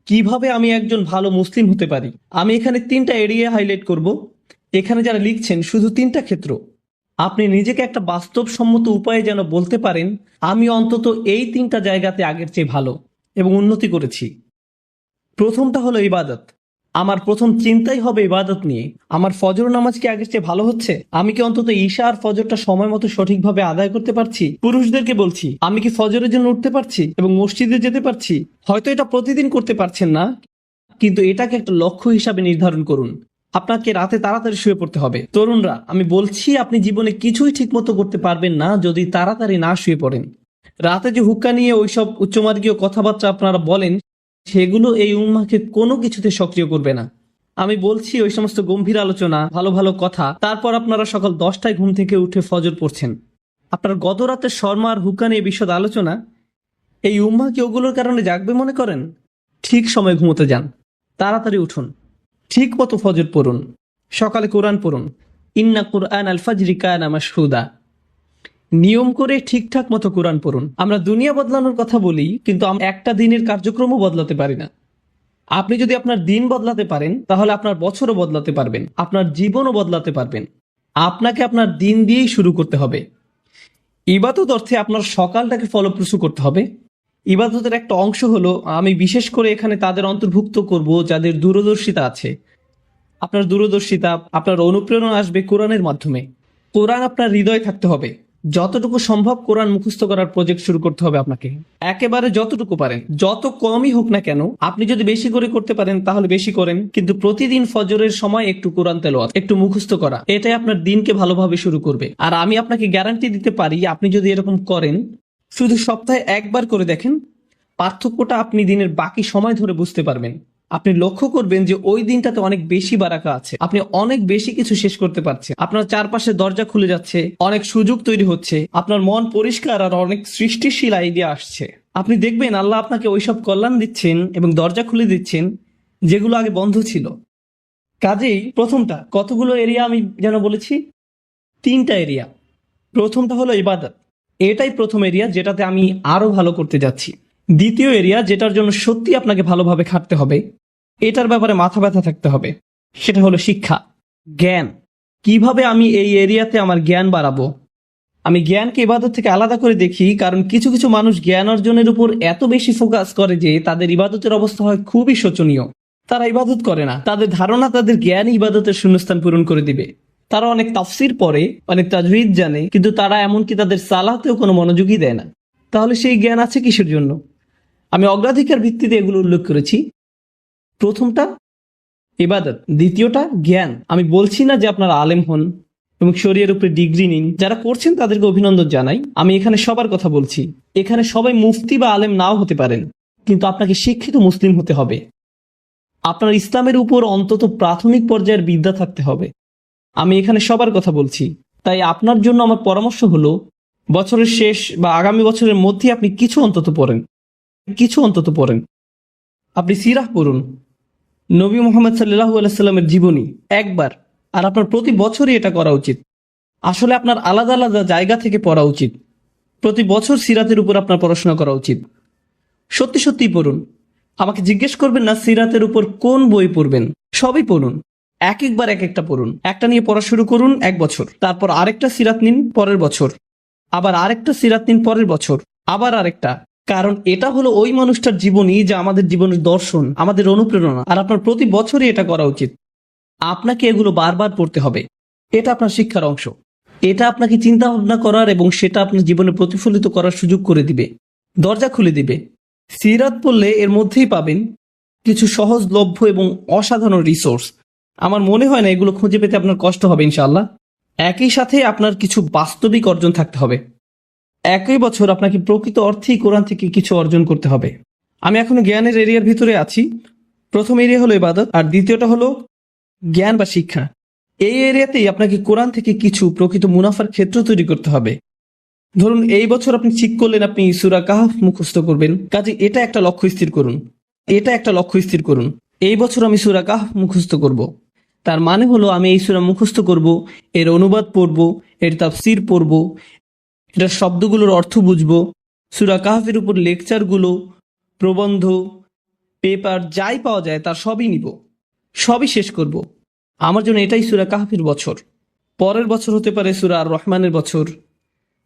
কিভাবে আমি একজন ভালো মুসলিম হতে পারি। আমি এখানে 3টা এরিয়া হাইলাইট করব। এখানে যারা লিখছেন শুধু 3টা ক্ষেত্র। আপনি নিজেকে একটা বাস্তবসম্মত উপায়ে যেন বলতে পারেন, আমি অন্তত এই 3টা জায়গাতে আগের চেয়ে ভালো এবং উন্নতি করেছি। প্রথমটা হলো ইবাদত। আমার প্রথম চিন্তাই হবে ইবাদত নিয়ে। আমার ফজর নামাজ কি আগের চেয়ে ভালো হচ্ছে? আমি কি অন্তত ঈশা আর ফজরটা সময় মতো সঠিকভাবে আদায় করতে পারছি? পুরুষদেরকে বলছি, আমি কি ফজরের জন্য উঠতে পারছি এবং মসজিদে যেতে পারছি? হয়তো এটা প্রতিদিন করতে পারছেন না, কিন্তু এটাকে একটা লক্ষ্য হিসাবে নির্ধারণ করুন। আপনাকে রাতে তাড়াতাড়ি শুয়ে পড়তে হবে। তরুণরা, আমি বলছি আপনি জীবনে কিছুই ঠিকমতো করতে পারবেন না যদি তাড়াতাড়ি না শুয়ে পড়েন। রাতে যে হুক্কা নিয়ে ওইসব উচ্চমার্গীয় কথাবার্তা আপনারা বলেন, সেগুলো এই উম্মাকে কোনো কিছুতে সক্রিয় করবে না। আমি বলছি ওই সমস্ত গম্ভীর আলোচনা, ভালো ভালো কথা, তারপর আপনারা সকাল 10টায় ঘুম থেকে উঠে ফজর পড়ছেন। আপনার গত রাতের শর্মা আর হুক্কা নিয়ে বিশদ আলোচনা, এই উম্মা কি ওগুলোর কারণে জাগবে মনে করেন? ঠিক সময় ঘুমোতে যান, তাড়াতাড়ি উঠুন, ঠিক মতো ফজর পড়ুন, সকালে কোরআন পড়ুন। ইন্না কুরআন আল ফাজরি কানা মাশহুদা। নিয়ম করে ঠিকঠাক মতো কোরআন পড়ুন। আমরা দুনিয়া বদলানোর কথা বলি, কিন্তু আমরা একটা দিনের কার্যক্রমও বদলাতে পারি না। আপনি যদি আপনার দিন বদলাতে পারেন, তাহলে আপনার বছরও বদলাতে পারবেন, আপনার জীবনও বদলাতে পারবেন। আপনাকে আপনার দিন দিয়েই শুরু করতে হবে। ইবাদত অর্থে আপনার সকালটাকে ফলপ্রসূ করতে হবে। ইবাদতের একটা অংশ হলো, আমি বিশেষ করে এখানে তাদের অন্তর্ভুক্ত করব যাদের দূরদর্শিতা আছে। আপনার দূরদর্শিতা, আপনার অনুপ্রেরণা আসবে কোরআনের মাধ্যমে। কোরআন আপনার হৃদয়ে থাকতে হবে। যতটুকু সম্ভব কোরআন মুখস্থ করার প্রজেক্ট শুরু করতে হবে আপনাকে। একেবারে যতটুকু পারেন, যত কমই হোক না কেন। আপনি যদি বেশি করে করতে পারেন তাহলে বেশি করেন, কিন্তু প্রতিদিন ফজরের সময় একটু কোরআন তেলাওয়াত, একটু মুখস্থ করা, এটাই আপনার দিনকে ভালোভাবে শুরু করবে। আর আমি আপনাকে গ্যারান্টি দিতে পারি, আপনি যদি এরকম করেন, শুধু সপ্তাহে একবার করে দেখেন, পার্থক্যটা আপনি দিনের বাকি সময় ধরে বুঝতে পারবেন। আপনি লক্ষ্য করবেন যে ওই দিনটাতে অনেক বেশি বারাকা আছে, আপনি অনেক বেশি কিছু শেষ করতে পারছেন, আপনার চারপাশে দরজা খুলে যাচ্ছে, অনেক সুযোগ তৈরি হচ্ছে, আপনার মন পরিষ্কার আর অনেক সৃষ্টিশীল আইডিয়া আসছে। আপনি দেখবেন আল্লাহ আপনাকে ওইসব কল্যাণ দিচ্ছেন এবং দরজা খুলে দিচ্ছেন যেগুলো আগে বন্ধ ছিল। কাজেই প্রথমটা, কতগুলো এরিয়া আমি যেন বলেছি? 3টা এরিয়া। প্রথমটা হলো ইবাদত। এটাই প্রথম এরিয়া যেটাতে আমি আরো ভালো করতে যাচ্ছি। দ্বিতীয় এরিয়া, যেটার জন্য সত্যি আপনাকে ভালোভাবে খাটতে হবে, এটার ব্যাপারে মাথা ব্যথা থাকতে হবে, সেটা হলো শিক্ষা, জ্ঞান। কিভাবে আমি এই এরিয়াতে আমার জ্ঞান বাড়াবো? আমি জ্ঞানকে ইবাদত থেকে আলাদা করে দেখি, কারণ কিছু কিছু মানুষ জ্ঞান অর্জনের উপর এত বেশি ফোকাস করে যে তাদের ইবাদতের অবস্থা হয় খুবই শোচনীয়। তারা ইবাদত করে না, তাদের ধারণা তাদের জ্ঞান ইবাদতের শূন্যস্থান পূরণ করে দিবে। তারা অনেক তাফসির পড়ে, অনেক তাজউইদ জানে, কিন্তু তারা এমনকি তাদের সালাতেও কোনো মনোযোগই দেয় না। তাহলে সেই জ্ঞান আছে কিসের জন্য? আমি অগ্রাধিকার ভিত্তিতে এগুলো উল্লেখ করেছি। প্রথমটা ইবাদত, দ্বিতীয়টা জ্ঞান। আমি বলছি না যে আপনারা আলেম হন এবং শরীয়তের উপরে ডিগ্রি নিন। যারা করছেন তাদেরকে অভিনন্দন জানাই। আমি এখানে সবার কথা বলছি। এখানে সবাই মুফতি বা আলেম নাও হতে পারেন, কিন্তু আপনাকে শিক্ষিত মুসলিম হতে হবে। আপনার ইসলামের উপর অন্তত প্রাথমিক পর্যায়ের বিদ্যা থাকতে হবে। আমি এখানে সবার কথা বলছি। তাই আপনার জন্য আমার পরামর্শ হলো, বছরের শেষ বা আগামী বছরের মধ্যে আপনি কিছু অন্তত পড়েন। আপনি সিরাহ পড়ুন, নবী মুহাম্মদ সাল্লাল্লাহু আলাইহি সাল্লামের জীবনী একবার। আর আপনার প্রতি বছরই এটা করা উচিত। আসলে আপনার আলাদা আলাদা জায়গা থেকে পড়া উচিত। প্রতি বছর সিরাতের উপর আপনার পড়াশোনা করা উচিত। সত্যি সত্যি পড়ুন। আমাকে জিজ্ঞেস করবেন না সিরাতের উপর কোন বই পড়বেন, সবই পড়ুন। একবার এক একটা পড়ুন। একটা নিয়ে পড়া শুরু করুন 1 বছর, তারপর আরেকটা সিরাত নিন পরের বছর, আবার আরেকটা সিরাত নিন পরের বছর, আবার আরেকটা। কারণ এটা হলো ওই মানুষটার জীবনী যা আমাদের জীবনের দর্শন, আমাদের অনুপ্রেরণা। আর আপনার প্রতি বছরই এটা করা উচিত। আপনাকে এগুলো বারবার পড়তে হবে। এটা আপনার শিক্ষার অংশ। এটা আপনাকে চিন্তা ভাবনা করার এবং সেটা আপনার জীবনে প্রতিফলিত করার সুযোগ করে দিবে, দরজা খুলে দিবে। সিরাত পড়লে এর মধ্যেই পাবেন কিছু সহজলভ্য এবং অসাধারণ রিসোর্স। আমার মনে হয় না এগুলো খুঁজে পেতে আপনার কষ্ট হবে ইনশাআল্লাহ। একই সাথে আপনার কিছু বাস্তবিক অর্জন থাকতে হবে। একই বছর আপনাকে প্রকৃত অর্থেই কোরআন থেকে কিছু অর্জন করতে হবে। আমি এখনো জ্ঞানের এরিয়ার ভিতরে আছি। প্রথম এরিয়া হলো ইবাদত, আর দ্বিতীয়টা হলো জ্ঞান বা শিক্ষা। এই এরিয়াতেই আপনাকে কোরআন থেকে কিছু প্রকৃত মুনাফার ক্ষেত্র তৈরি করতে হবে। ধরুন এই বছর আপনি ঠিক করলেন আপনি সূরা কাহফ মুখস্থ করবেন, কাজে এটা একটা লক্ষ্য স্থির করুন। এই বছর আমি সূরা কাহফ মুখস্থ করব। তার মানে হলো আমি এই সূরা মুখস্থ করব, এর অনুবাদ পড়ব, এর তাফসীর পড়ব, এটার শব্দগুলোর অর্থ বুঝব, সূরা কাহফের উপর লেকচারগুলো, প্রবন্ধ, পেপার যাই পাওয়া যায় তার সবই নিব, সবই শেষ করব। আমার জন্য এটাই সূরা কাহফির বছর। পরের বছর হতে পারে সূরা আর রহমানের বছর,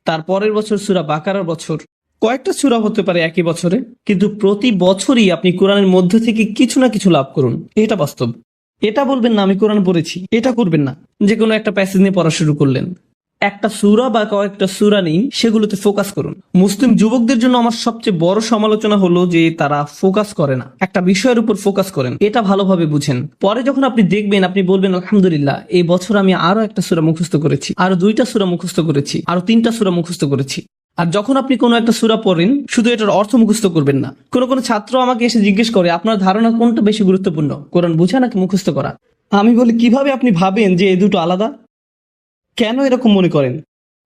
তার পরের বছর সূরা বাকারার বছর, কয়েকটা সূরা হতে পারে একই বছরে, কিন্তু প্রতি বছরই আপনি কোরআনের মধ্যে থেকে কিছু না কিছু লাভ করুন। এটা বাস্তব। এটা বলবেন না আমি কোরআন পড়েছি, এটা করবেন না যে কোনো একটা প্যাসেজ নিয়ে পড়া শুরু করলেন। একটা সূরা বা কয়েকটা সূরা নিয়ে সেগুলোতে ফোকাস করুন। মুসলিম যুবকদের জন্য আমার সবচেয়ে বড় সমালোচনা হলো যে তারা ফোকাস করে না, একটা বিষয়ের উপর ফোকাস করেন। এটা ভালোভাবে বুঝেন, পরে যখন আপনি দেখবেন আপনি বলবেন আলহামদুলিল্লাহ এই বছর আমি আরো একটা সূরা মুখস্থ করেছি, আরো 2টা সূরা মুখস্থ করেছি, আরো 3টা সূরা মুখস্থ করেছি। আর যখন আপনি কোনো একটা সূরা পড়েন শুধু এটার অর্থ মুখস্থ করবেন না। কোনো ছাত্র আমাকে এসে জিজ্ঞেস করে আপনার ধারণা কোনটা বেশি গুরুত্বপূর্ণ, কোরআন বোঝা নাকি মুখস্থ করা? আমি বলি কিভাবে আপনি ভাবেন যে এই দুটো আলাদা? কেন এরকম মনে করেন?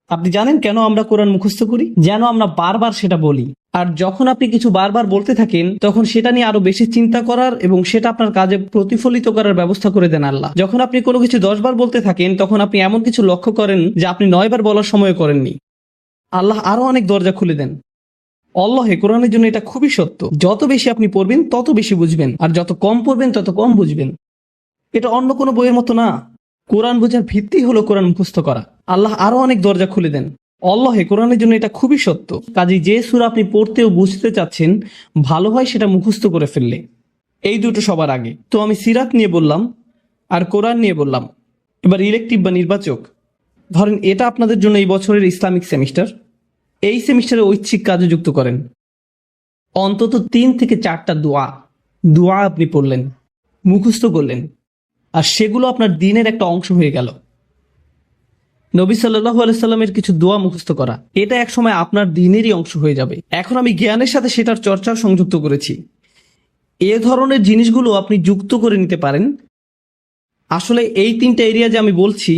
আপনি জানেন কেন আমরা কোরআন মুখস্থ করি? যেন আমরা বারবার সেটা বলি। আর যখন আপনি কিছু বারবার বলতে থাকেন তখন সেটা নিয়ে আরো বেশি চিন্তা করার এবং সেটা আপনার কাজে প্রতিফলিত করার ব্যবস্থা করে দেন আল্লাহ। যখন আপনি কোনো কিছু 10 বার বলতে থাকেন তখন আপনি এমন কিছু লক্ষ্য করেন যা আপনি 9 বার বলার সময় করেননি। আল্লাহ আরো অনেক দরজা খুলে দেন। আল্লাহে কোরআনের জন্য এটা খুবই সত্য। যত বেশি আপনি পড়বেন তত বেশি বুঝবেন, আর যত কম পড়বেন তত কম বুঝবেন। এটা অন্য কোনো বইয়ের মতো না। কোরআন বোঝার ভিত্তি হলো কোরআন মুখস্থ করা। আল্লাহ আরো অনেক দরজা খুলে দেন। আল্লাহে কোরআনের জন্য এটা খুবই সত্য। কাজেই যে সূরা আপনি পড়তে ও বুঝতে চাচ্ছেন ভালো হয় সেটা মুখস্থ করে ফেললে। এই দুটো সবার আগে। তো আমি সিরাত নিয়ে বললাম আর কোরআন নিয়ে বললাম। এবার ইলেকটিভ বা নির্বাচক। ধরেন এটা আপনাদের জন্য এই বছরের ইসলামিক সেমিস্টার। এই সেমিস্টারে ঐচ্ছিক কাজে যুক্ত করেন। অন্তত 3 থেকে 4টা দোয়া আপনি পড়লেন, মুখস্থ করলেন, আর সেগুলো আপনার দিনের একটা অংশ হয়ে গেল। নবী সাল্লাল্লাহু আলাইহি সাল্লামের কিছু দোয়া মুখস্থ করা, এটা একসময় আপনার দিনেরই অংশ হয়ে যাবে। এখন আমি জ্ঞানের সাথে সেটার চর্চাও সংযুক্ত করেছি। এ ধরনের জিনিসগুলো আপনি যুক্ত করে নিতে পারেন। আসলে এই 3টা এরিয়া যে আমি বলছি,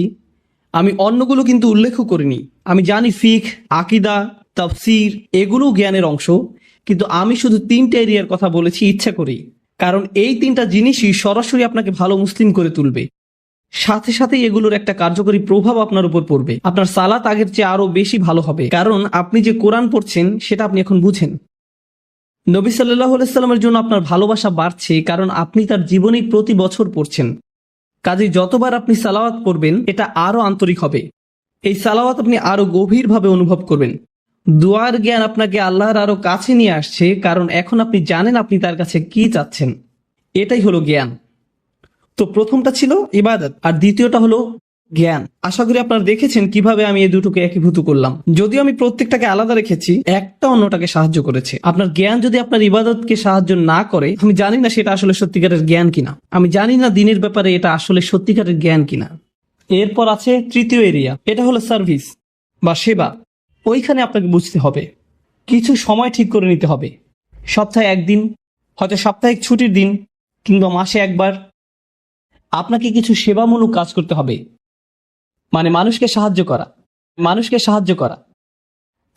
আমি অন্যগুলো কিন্তু উল্লেখ করিনি। আমি জানি ফিকহ, আকীদা, তাফসীর এগুলো জ্ঞানের অংশ, কিন্তু আমি শুধু 3টা এরিয়ার কথা বলেছি ইচ্ছা করেই। কারণ এই 3টা জিনিসই সরাসরি আপনাকে ভালো মুসলিম করে তুলবে। সাথে সাথে এগুলোর একটা কার্যকরী প্রভাব আপনার উপর পড়বে। আপনার সালাত আগের চেয়ে আরো বেশি ভালো হবে, কারণ আপনি যে কোরআন পড়ছেন সেটা আপনি এখন বুঝেন। নবী সাল্লাল্লাহু আলাইহি সাল্লামের জন্য আপনার ভালোবাসা বাড়ছে কারণ আপনি তার জীবনী প্রতি বছর পড়ছেন। কাজে যতবার আপনি সালাওয়াত করবেন এটা আরো আন্তরিক হবে। এই সালাওয়াত আপনি আরো গভীরভাবে অনুভব করবেন। দুয়ার জ্ঞান আপনাকে আল্লাহর আরো কাছে নিয়ে আসছে, কারণ এখন আপনি জানেন আপনি তার কাছে কি চাচ্ছেন। এটাই হলো জ্ঞান। তো প্রথমটা ছিল ইবাদত আর দ্বিতীয়টা হলো জ্ঞান। আশা করি আপনারা দেখেছেন কিভাবে আমি এই দুটোকে একীভূত করলাম। যদিও আমি প্রত্যেকটাকে আলাদা রেখেছি, একটা অন্যটাকে সাহায্য করেছে। আপনার জ্ঞান যদি আপনার ইবাদতকে সাহায্য না করে, আমি জানি না সেটা আসলে সত্যিকারের জ্ঞান কিনা। আমি জানি না দিনের ব্যাপারে এটা আসলে সত্যিকারের জ্ঞান কিনা। এরপর আছে তৃতীয় এরিয়া, এটা হলো সার্ভিস বা সেবা। ওইখানে আপনাকে বুঝতে হবে, কিছু সময় ঠিক করে নিতে হবে। সপ্তাহে 1 দিন, হয়তো সাপ্তাহিক ছুটির দিন, কিংবা মাসে 1 বার আপনাকে কিছু সেবামূলক কাজ করতে হবে। মানে মানুষকে সাহায্য করা।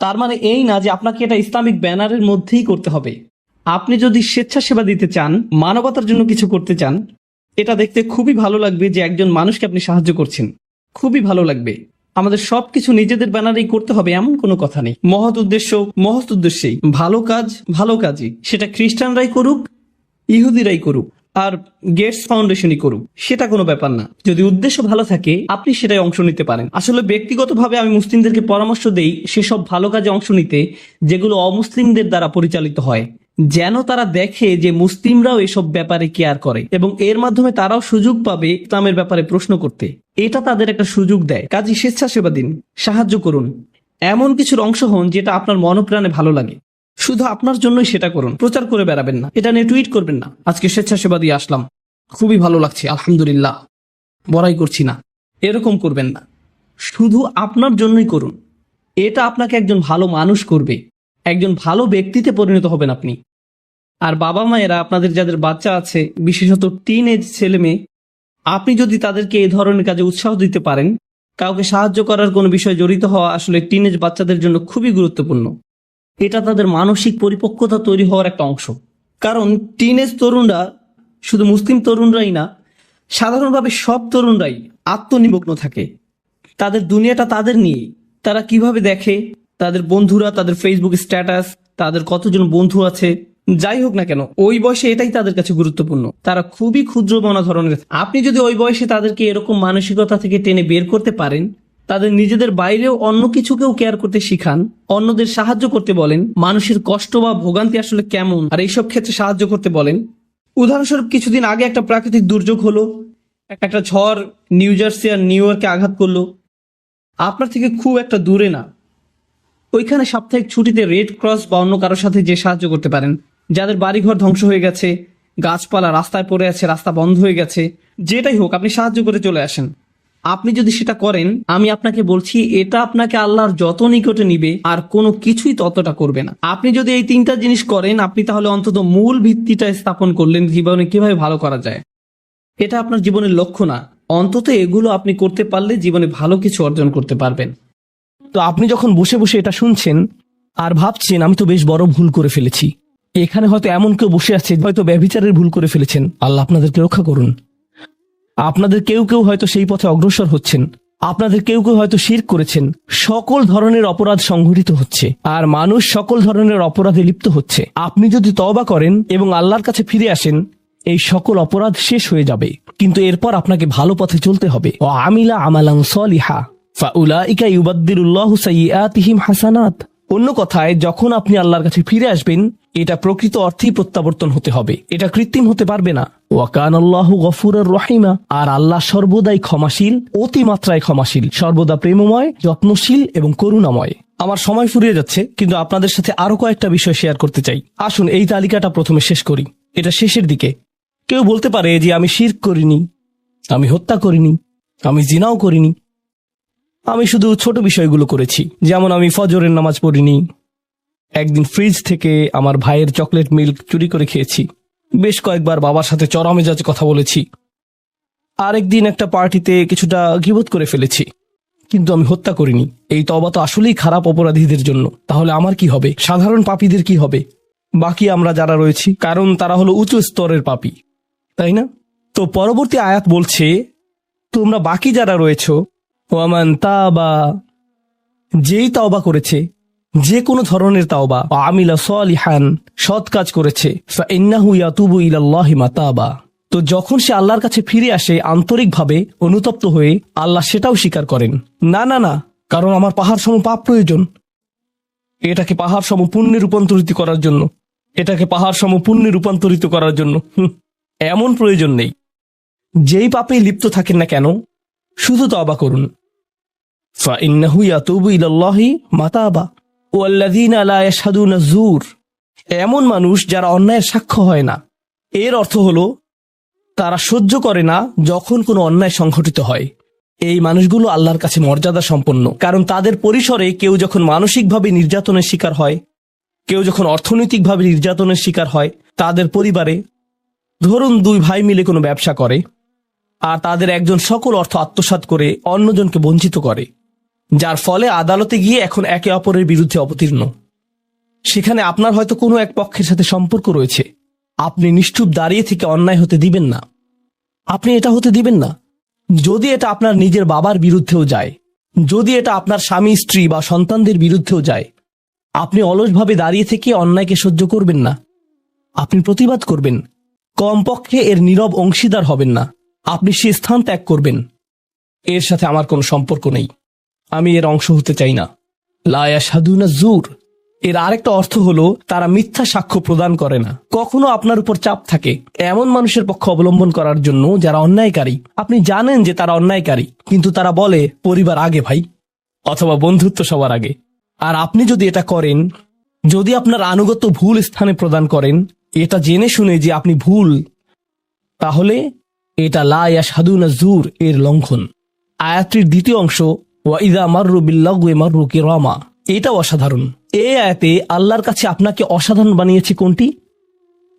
তার মানে এই না যে আপনাকে এটা ইসলামিক ব্যানারের মধ্যেই করতে হবে। আপনি যদি স্বেচ্ছাসেবা দিতে চান, মানবতার জন্য কিছু করতে চান, এটা দেখতে খুবই ভালো লাগবে যে একজন মানুষকে আপনি সাহায্য করছেন। খুবই ভালো লাগবে। আমাদের সবকিছু নিজেদের ব্যানারেই করতে হবে এমন কোনো কথা নেই। মহৎ উদ্দেশ্যেই ভালো কাজই, সেটা খ্রিস্টানরাই করুক, ইহুদিরাই করুক, আর গেটস ফাউন্ডেশনই করুক, সেটা কোনো ব্যাপার না। যদি উদ্দেশ্য ভালো থাকে আপনি সেটাই অংশ নিতে পারেন। আসলে ব্যক্তিগতভাবে আমি মুসলিমদেরকে পরামর্শ দেই সেসব ভালো কাজে অংশ নিতে যেগুলো অমুসলিমদের দ্বারা পরিচালিত হয়, যেন তারা দেখে যে মুসলিমরাও এসব ব্যাপারে কেয়ার করে এবং এর মাধ্যমে তারাও সুযোগ পাবে ইসলামের ব্যাপারে প্রশ্ন করতে। এটা তাদের একটা সুযোগ দেয়। কাজে স্বেচ্ছাসেবা দিন, সাহায্য করুন, এমন কিছুর অংশ হন যেটা আপনার মনপ্রাণে ভালো লাগে। শুধু আপনার জন্যই সেটা করুন, প্রচার করে বেড়াবেন না, এটা নিয়ে টুইট করবেন না আজকে স্বেচ্ছাসেবা দিয়ে আসলাম, খুবই ভালো লাগছে আলহামদুলিল্লাহ, বড়াই করছি না, এরকম করবেন না। শুধু আপনার জন্যই করুন। এটা আপনাকে একজন ভালো মানুষ করবে, একজন ভালো ব্যক্তিতে পরিণত হবেন আপনি। আর বাবা মায়েরা আপনাদের যাদের বাচ্চা আছে, বিশেষত টিন এজ ছেলে মেয়ে, আপনি যদি তাদেরকে এই ধরনের কাজে উৎসাহ দিতে পারেন, কাউকে সাহায্য করার কোনো বিষয়ে জড়িত হওয়া আসলে টিন এজ বাচ্চাদের জন্য খুবই গুরুত্বপূর্ণ। এটা তাদের মানসিক পরিপক্কতা তৈরি হওয়ার একটা অংশ। কারণ টিনেজ তরুণরা, শুধু মুসলিম তরুণরাই না, সাধারণভাবে সব তরুণরাই আত্মনিমগ্ন থাকে। তাদের দুনিয়াটা তাদের নিয়ে। তারা কিভাবে দেখে তাদের বন্ধুরা, তাদের ফেসবুক স্ট্যাটাস, তাদের কতজন বন্ধু আছে, যাই হোক না কেন, ওই বয়সে এটাই তাদের কাছে গুরুত্বপূর্ণ। তারা খুবই ক্ষুদ্র মনা ধরনের। আপনি যদি ওই বয়সে তাদেরকে এরকম মানসিকতা থেকে টেনে বের করতে পারেন, তাদের নিজেদের বাইরেও অন্য কিছুকেও কেয়ার করতে শিখান, অন্যদের সাহায্য করতে বলেন, মানুষের কষ্ট বা ভোগান্তি আসলে কেমন আর এইসব ক্ষেত্রে সাহায্য করতে বলেন। উদাহরণস্বরূপ, কিছুদিন আগে একটা প্রাকৃতিক দুর্যোগ হলো, একটা ঝড় নিউ জার্সি আর নিউ ইয়র্কে আঘাত করলো। আপনার থেকে খুব একটা দূরে না, ওইখানে সাপ্তাহিক ছুটিতে রেড ক্রস বা অন্য কারোর সাথে যে সাহায্য করতে পারেন, যাদের বাড়িঘর ধ্বংস হয়ে গেছে, গাছপালা রাস্তায় পড়ে আছে, রাস্তা বন্ধ হয়ে গেছে, যেটাই হোক আপনি সাহায্য করে চলে আসেন। আপনি যদি সেটা করেন, আমি আপনাকে বলছি এটা আপনাকে আল্লাহর যত নিকটে নিবে আর কোনো কিছুই ততটা করবে না। আপনি যদি এই তিনটা জিনিস করেন, আপনি তাহলে অন্তত মূল ভিত্তিটা স্থাপন করলেন জীবনে কিভাবে ভালো করা যায়। এটা আপনার জীবনের লক্ষ্য না, অন্তত এগুলো আপনি করতে পারলে জীবনে ভালো কিছু অর্জন করতে পারবেন। তো আপনি যখন বসে বসে এটা শুনছেন আর ভাবছেন আমি তো বেশ বড় ভুল করে ফেলেছি, এখানে হয়তো এমন কেউ বসে আছে হয়তো ব্যভিচারের ভুল করে ফেলেছেন, আল্লাহ আপনাদেরকে রক্ষা করুন। আপনাদের কেউ কেউ হয়তো সেই পথে অগ্রসর হচ্ছেন, আপনাদের কেউ কেউ হয়তো শিরক করেছেন। সকল ধরনের অপরাধ সংঘটিত হচ্ছে আর মানুষ সকল ধরনের অপরাধে লিপ্ত হচ্ছে। আপনি যদি তওবা করেন এবং আল্লাহর কাছে ফিরে আসেন, এই সকল অপরাধ শেষ হয়ে যাবে। কিন্তু এরপর আপনাকে ভালো পথে চলতে হবে। ও আমিলা আমালান সলিহা ফাউলাইকা ইউবাদদিলুল্লাহু সাইয়্যাতিহিম হাসানাত। অন্য কথায়, যখন আপনি আল্লাহর কাছে ফিরে আসবেন, এটা প্রকৃত অর্থেই প্রত্যাবর্তন হতে হবে, এটা কৃত্রিম হতে পারবে না। ওয়া কানাল্লাহু গফুরুর রহিমা, আর আল্লাহ সর্বদাই ক্ষমাশীল, অতিমাত্রায় ক্ষমাশীল, সর্বদা প্রেমময়, যত্নশীল এবং করুণাময়। আমার সময় ফুরিয়ে যাচ্ছে, কিন্তু আপনাদের সাথে আরো কয়েকটা বিষয় শেয়ার করতে চাই। আসুন এই তালিকাটা প্রথমে শেষ করি। এটা শেষের দিকে। কেউ বলতে পারে যে আমি শিরক করিনি, আমি হত্যা করিনি, আমি জিনাও করিনি, আমি শুধু ছোট বিষয়গুলো করেছি, যেমন আমি ফজরের নামাজ পড়িনি, একদিন ফ্রিজ থেকে আমার ভাইয়ের চকলেট মিল্ক চুরি করে খেয়েছি, বেশ কয়েকবার বাবার সাথে চড়া মেজাজে কথা বলেছি, আরেকদিন একটা পার্টিতে কিছুটা গীবত করে ফেলেছি, কিন্তু আমি হত্যা করিনি। এই তওবা তো আসলেই খারাপ অপরাধীদের জন্য। তাহলে আমার কি হবে? সাধারণ পাপীদের কি হবে? বাকি আমরা যারা রয়েছি, কারণ তারা হলো উঁচু স্তরের পাপী, তাই না? তো পরবর্তী আয়াত বলছে, তোমরা বাকি যারা রয়েছো, ওয়ামান তাবা, যেই তাওবা করেছে, যে কোনো ধরনের তাওবা, আমিলা সলিহান, সৎ কাজ করেছে, ফাইন্নাহু ইয়াতুবু ইলাল্লাহি মাতাবা, তো যখন সে আল্লাহর কাছে ফিরে আসে আন্তরিকভাবে, অনুতপ্ত হয়ে, আল্লাহ সেটাও স্বীকার করেন। না না না, কারণ আমার পাহাড় সম পাপ প্রয়োজন, এটাকে পাহাড় সম পুণ্যে রূপান্তরিত করার জন্য, এটাকে পাহাড় সম পুণ্যে রূপান্তরিত করার জন্য এমন প্রয়োজন নেই। যেই পাপে লিপ্ত থাকেন না কেন, শুধু তওবা করুন। ফাইন্নাহু ইয়াতুবু ইলাল্লাহি মাতাবা ওয়াল্লাযীনা লা ইয়াশহাদুনা যুর, এমন মানুষ যারা অন্যায়ের সাক্ষ্য হয় না। এর অর্থ হলো তারা সহ্য করে না যখন কোনো অন্যায় সংঘটিত হয়। এই মানুষগুলো আল্লাহর কাছে মর্যাদা সম্পন্ন, কারণ তাদের পরিসরে কেউ যখন মানসিকভাবে নির্যাতনের শিকার হয়, কেউ যখন অর্থনৈতিকভাবে নির্যাতনের শিকার হয়, তাদের পরিবারে, ধরুন দুই ভাই মিলে কোনো ব্যবসা করে আর তাদের একজন সকল অর্থ আত্মসাৎ করে অন্যজনকে বঞ্চিত করে, যার ফলে আদালতে গিয়ে এখন একে অপরের বিরুদ্ধে অবতীর্ণ। সেখানে আপনার হয়তো কোনো এক পক্ষের সাথে সম্পর্ক রয়েছে, আপনি নিশ্চুপ দাঁড়িয়ে থেকে অন্যায় হতে দিবেন না। আপনি এটা হতে দিবেন না। যদি এটা আপনার নিজের বাবার বিরুদ্ধেও যায়, যদি এটা আপনার স্বামী, স্ত্রী বা সন্তানদের বিরুদ্ধেও যায়, আপনি অলসভাবে দাঁড়িয়ে থেকে অন্যায়কে সহ্য করবেন না, আপনি প্রতিবাদ করবেন। কমপক্ষে এর নীরব অংশীদার হবেন না, আপনি সে স্থান ত্যাগ করবেন। এর সাথে আমার কোনো সম্পর্ক নেই, আমি এর অংশ হতে চাই না। লা ইয়াশহাদুনা যুর, এর আরেকটা অর্থ হলো তারা মিথ্যা সাক্ষ্য প্রদান করে না। কখনো আপনার উপর চাপ থাকে এমন মানুষের পক্ষ অবলম্বন করার জন্য যারা অন্যায়কারী। আপনি জানেন যে তারা অন্যায়কারী, কিন্তু তারা বলে পরিবার আগে ভাই, অথবা বন্ধুত্ব সবার আগে। আর আপনি যদি এটা করেন, যদি আপনার আনুগত্য ভুল স্থানে প্রদান করেন, এটা জেনে শুনে যে আপনি ভুল, তাহলে এটা লা ইয়াশহাদুনা যুর এর লঙ্ঘন। আয়াতটির দ্বিতীয় অংশ, ওয়া ইযা মাররু বিল্লাগwi মাররু কিরামা, এটাও অসাধারণ। এই আয়াতে আল্লাহর কাছে আপনাকে অসাধারণ বানিয়েছে কোনটি?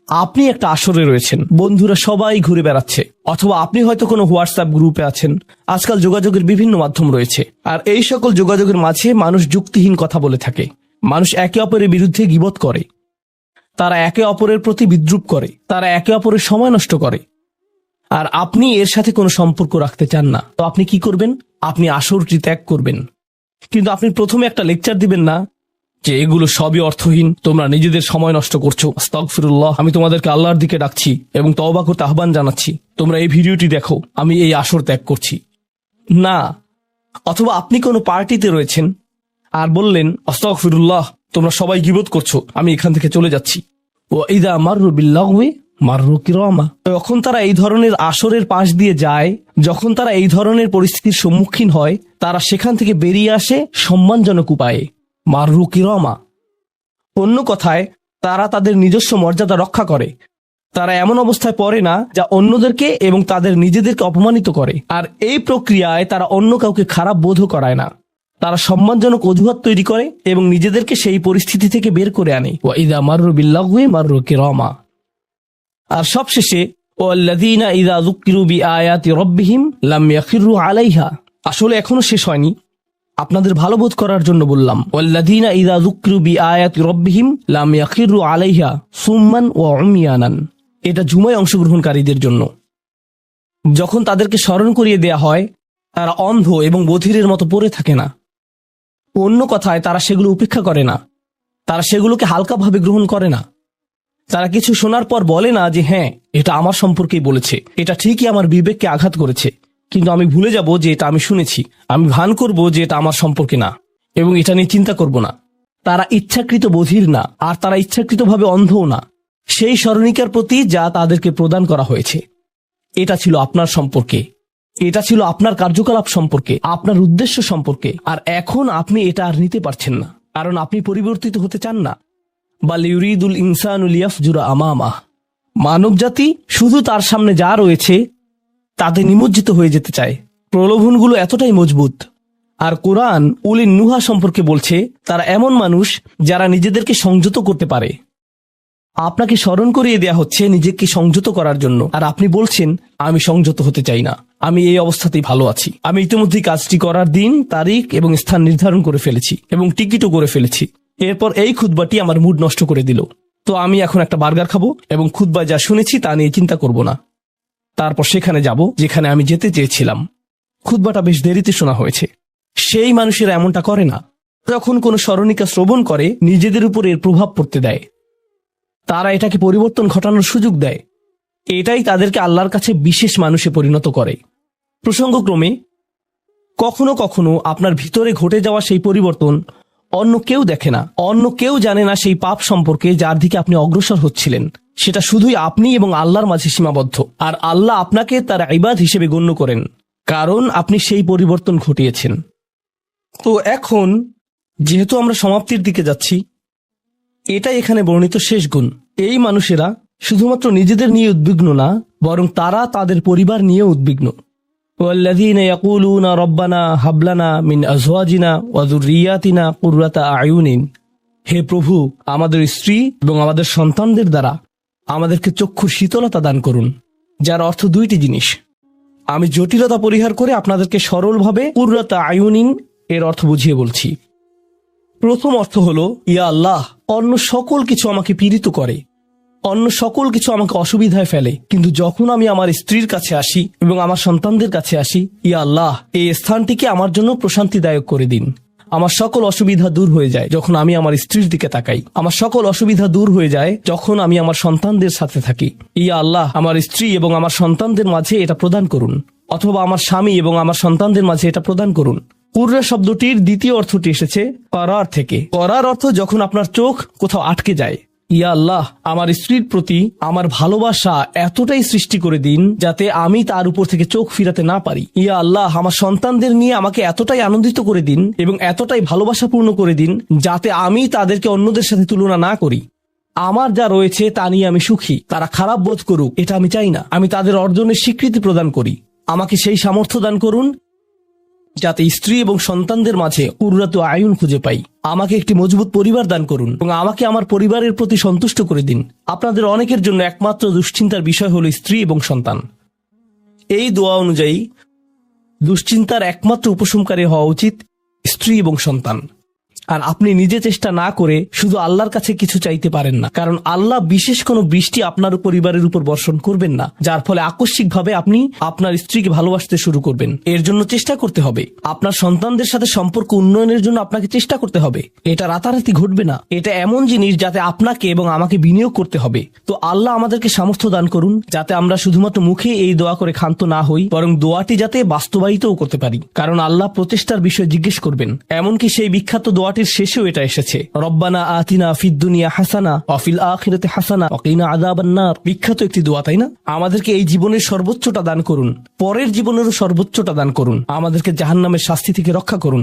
আপনি একটা আসরে রয়েছেন, বন্ধুরা সবাই ঘুরে বেড়াচ্ছে, অথবা আপনি হয়তো কোনো হোয়াটসঅ্যাপ গ্রুপে আছেন। আজকাল যোগাযোগের বিভিন্ন মাধ্যম রয়েছে, আর এই সকল যোগাযোগের মাঝে মানুষ যুক্তিহীন কথা বলে থাকে, মানুষ একে অপরের বিরুদ্ধে গীবত করে, তারা একে অপরের প্রতি বিদ্রূপ করে, তারা একে অপরের সময় নষ্ট করে। আর আপনি এর সাথে কোনো সম্পর্ক রাখতে চান না, তো আপনি কি করবেন? আপনি আসরটি ত্যাগ করবেন। কিন্তু আপনি প্রথমে একটা লেকচার দিবেন না যে এগুলো সবই অর্থহীন, তোমরা নিজেদের সময় নষ্ট করছো। আস্তাগফিরুল্লাহ, আমি তোমাদেরকে আল্লাহর দিকে ডাকছি এবং তওবা করতে আহ্বান জানাচ্ছি। তোমরা এই ভিডিওটি দেখো, আমি এই আসর ত্যাগ করছি না। অথবা আপনি কোনো পার্টিতে রয়েছেন আর বললেন, আস্তাগফিরুল্লাহ, তোমরা সবাই গীবত করছো, আমি এখান থেকে চলে যাচ্ছি। ও ইদা মাররু বিল্লাগওয়ি মাররু কিরামা। যখন তারা এই ধরনের আসরের পাশ দিয়ে যায়, যখন তারা এই ধরনের পরিস্থিতির সম্মুখীন হয়, তারা সেখান থেকে বেরিয়ে আসে সম্মানজনক উপায়ে, মাররু কিরামা। অন্য কথায়, তারা তাদের নিজস্ব মর্যাদা রক্ষা করে। তারা এমন অবস্থায় পড়ে না যা অন্যদেরকে এবং তাদের নিজেদেরকে অপমানিত করে। আর এই প্রক্রিয়ায় তারা অন্য কাউকে খারাপ বোধও করায় না। তারা সম্মানজনক অজুহাত তৈরি করে এবং নিজেদেরকে সেই পরিস্থিতি থেকে বের করে আনে। ওয়া ইদা মাররু বিল্লাগওয়ি মাররু কিরামা। আর সবশেষে, ওয়াল্লাযীনা ইযা যুক্কিরু বিআয়াতি রাব্বিহিম লাম ইয়াখিরু আলাইহা। আসলে এখনো শেষ হয়নি, আপনাদের ভালো বোধ করার জন্য বললাম। ওয়াল্লাযীনা ইযা যুক্কিরু বিআয়াতি রাব্বিহিম লাম ইয়াখিরু আলাইহা সুম্মান ওয়া উময়ানান। এটা জুমায় অংশগ্রহণকারীদের জন্য। যখন তাদেরকে স্মরণ করিয়ে দেয়া হয়, তারা অন্ধ এবং বধিরের মতো পড়ে থাকে না। অন্য কথায়, তারা সেগুলো উপেক্ষা করে না, তারা সেগুলোকে হালকাভাবে গ্রহণ করে না। তারা কিছু শোনার পর বলে না যে হ্যাঁ, এটা আমার সম্পর্কেই বলেছে, এটা ঠিকই আমার বিবেককে আঘাত করেছে, কিন্তু আমি ভুলে যাব যে এটা আমি শুনেছি। আমি ভান করব যে এটা আমার সম্পর্কে না এবং এটা নিয়ে চিন্তা করব না। তারা ইচ্ছাকৃত বধির না, আর তারা ইচ্ছাকৃতভাবে অন্ধও না। সেই স্মরণিকার প্রতি যা তাদেরকে প্রদান করা হয়েছে, এটা ছিল আপনার সম্পর্কে, এটা ছিল আপনার কার্যকলাপ সম্পর্কে, আপনার উদ্দেশ্য সম্পর্কে। আর এখন আপনি এটা আর নিতে পারছেন না, কারণ আপনি পরিবর্তিত হতে চান না। বাল ইউরিদুল ইনসানু লিয়াফজুরা আমামাহ। মানবজাতি শুধু তার সামনে যা রয়েছে তাতে নিমজ্জিত হয়ে যেতে চায়। প্রলোভনগুলো এতটাই মজবুত। আর কোরআন উলিন নুহা সম্পর্কে বলছে, তারা এমন মানুষ যারা নিজেদেরকে সংযত করতে পারে। আপনাকে স্মরণ করিয়ে দেয়া হচ্ছে নিজেকে সংযত করার জন্য, আর আপনি বলছেন আমি সংযত হতে চাই না, আমি এই অবস্থাতেই ভালো আছি। আমি ইতিমধ্যেই কাজটি করার দিন, তারিখ এবং স্থান নির্ধারণ করে ফেলেছি এবং টিকিটও করে ফেলেছি। এরপর এই খুতবাটি আমার মুড নষ্ট করে দিল। তো আমি এখন একটা বার্গার খাবো এবং খুতবায় যা শুনেছি তা নিয়ে চিন্তা করব না। তারপর সেখানে যাব যেখানে আমি যেতে চেয়েছিলাম। খুতবাটা বেশ দেরিতে শোনা হয়েছে। সেই মানুষেরা এমনটা করে না। যখন কোনো স্মরণিকা শ্রবণ করে, নিজেদের উপর এর প্রভাব পড়তে দেয়। তারা এটাকে পরিবর্তন ঘটানোর সুযোগ দেয়। এটাই তাদেরকে আল্লাহর কাছে বিশেষ মানুষে পরিণত করে। প্রসঙ্গক্রমে, কখনো কখনো আপনার ভিতরে ঘটে যাওয়া সেই পরিবর্তন অন্য কেউ দেখে না, অন্য কেউ জানে না সেই পাপ সম্পর্কে যার দিকে আপনি অগ্রসর হচ্ছিলেন। সেটা শুধুই আপনি এবং আল্লাহর মাঝে সীমাবদ্ধ। আর আল্লাহ আপনাকে তার ইবাদ হিসেবে গণ্য করেন, কারণ আপনি সেই পরিবর্তন ঘটিয়েছেন। তো এখন যেহেতু আমরা সমাপ্তির দিকে যাচ্ছি, এটাই এখানে বর্ণিত শেষ গুণ। এই মানুষেরা শুধুমাত্র নিজেদের নিয়ে উদ্বিগ্ন না, বরং তারা তাদের পরিবার নিয়ে উদ্বিগ্ন। ওয়াল্লাযীনা ইয়াকুলুনা রব্বানা হাব লানা মিন আজওয়াজিনা ওয়া যুররিয়াতিনা কুররাতা আয়ুনিন। হে প্রভু, আমাদের স্ত্রী এবং আমাদের সন্তানদের দ্বারা আমাদেরকে চক্ষুর শীতলতা দান করুন, যার অর্থ দুইটি জিনিস। আমি জটিলতা পরিহার করে আপনাদেরকে সরলভাবে কুররাতা আয়ুনিন এর অর্থ বুঝিয়ে বলছি। প্রথম অর্থ হলো, ইয়া আল্লাহ, অন্য সকল কিছু আমাকে পীড়িত করে, অন্য সকল কিছু আমাকে অসুবিধায় ফেলে, কিন্তু যখন আমি আমার স্ত্রীর কাছে আসি এবং আমার সন্তানদের কাছে আসি, ইয়া আল্লাহ, এই স্থানটিকে আমার জন্য প্রশান্তিদায়ক করে দিন। আমার সকল অসুবিধা দূর হয়ে যায় যখন আমি আমার স্ত্রীর দিকে তাকাই। আমার সকল অসুবিধা দূর হয়ে যায় যখন আমি আমার সন্তানদের সাথে থাকি। ইয়া আল্লাহ, আমার স্ত্রী এবং আমার সন্তানদের মাঝে এটা প্রদান করুন, অথবা আমার স্বামী এবং আমার সন্তানদের মাঝে এটা প্রদান করুন। কুররা শব্দটির দ্বিতীয় অর্থটি এসেছে করার থেকে। করার অর্থ যখন আপনার চোখ কোথাও আটকে যায়। ইয়া আল্লাহ, আমার স্ত্রীর প্রতি আমার ভালোবাসা এতটাই সৃষ্টি করে দিন যাতে আমি তার উপর থেকে চোখ ফিরাতে না পারি। ইয়া আল্লাহ, আমার সন্তানদের নিয়ে আমাকে এতটাই আনন্দিত করে দিন এবং এতটাই ভালোবাসাপূর্ণ করে দিন যাতে আমি তাদেরকে অন্যদের সাথে তুলনা না করি। আমার যা রয়েছে তা নিয়ে আমি সুখী। তারা খারাপ বোধ করুক, এটা আমি চাই না। আমি তাদের অর্জনের স্বীকৃতি প্রদান করি। আমাকে সেই সামর্থ্য দান করুন যাতে স্ত্রী এবং সন্তানদের মাঝে কুররাতু আয়ুন খুঁজে পাই। আমাকে একটি মজবুত পরিবার দান করুন এবং আমাকে আমার পরিবারের প্রতি সন্তুষ্ট করে দিন। আপনাদের অনেকের জন্য একমাত্র দুশ্চিন্তার বিষয় হলো স্ত্রী এবং সন্তান। এই দোয়া অনুযায়ী দুশ্চিন্তার একমাত্র উপশমকারী হওয়া উচিত স্ত্রী এবং সন্তান। আর আপনি নিজে চেষ্টা না করে শুধু আল্লাহর কাছে কিছু চাইতে পারেন না, কারণ আল্লাহ বিশেষ কোনো বৃষ্টি আপনার পরিবারের উপর বর্ষণ করবেন না, যার ফলে আকস্মিকভাবে আপনি আপনার স্ত্রীকে ভালোবাসতে শুরু করবেন। এর জন্য চেষ্টা করতে হবে। আপনার সন্তানদের সাথে সম্পর্ক উন্নয়নের জন্য আপনাকে চেষ্টা করতে হবে। এটা রাতারাতি ঘটবে না। এটা এমন জিনিস যাতে আপনাকে এবং আমাকে বিনিয়োগ করতে হবে। তো আল্লাহ আমাদেরকে সামর্থ্য দান করুন, যাতে আমরা শুধুমাত্র মুখে এই দোয়া করে ক্ষান্ত না হই, বরং দোয়াটি যাতে বাস্তবায়িতও করতে পারি। কারণ আল্লাহ প্রচেষ্টার বিষয়ে জিজ্ঞেস করবেন। এমনকি সেই বিখ্যাত দোয়াটির শেষেও এটা এসেছে, রব্বানা আতিনা ফিদ দুনিয়া হাসানা ওয়া ফিল আখিরাতি হাসানা ওয়া কিনা আযাবান নার। বিখ্যাত একটি দোয়া, তাই না? আমাদেরকে এই জীবনের সর্বোচ্চটা দান করুন, পরের জীবনেরও সর্বোচ্চটা দান করুন, আমাদেরকে জাহান্নামের শাস্তি থেকে রক্ষা করুন।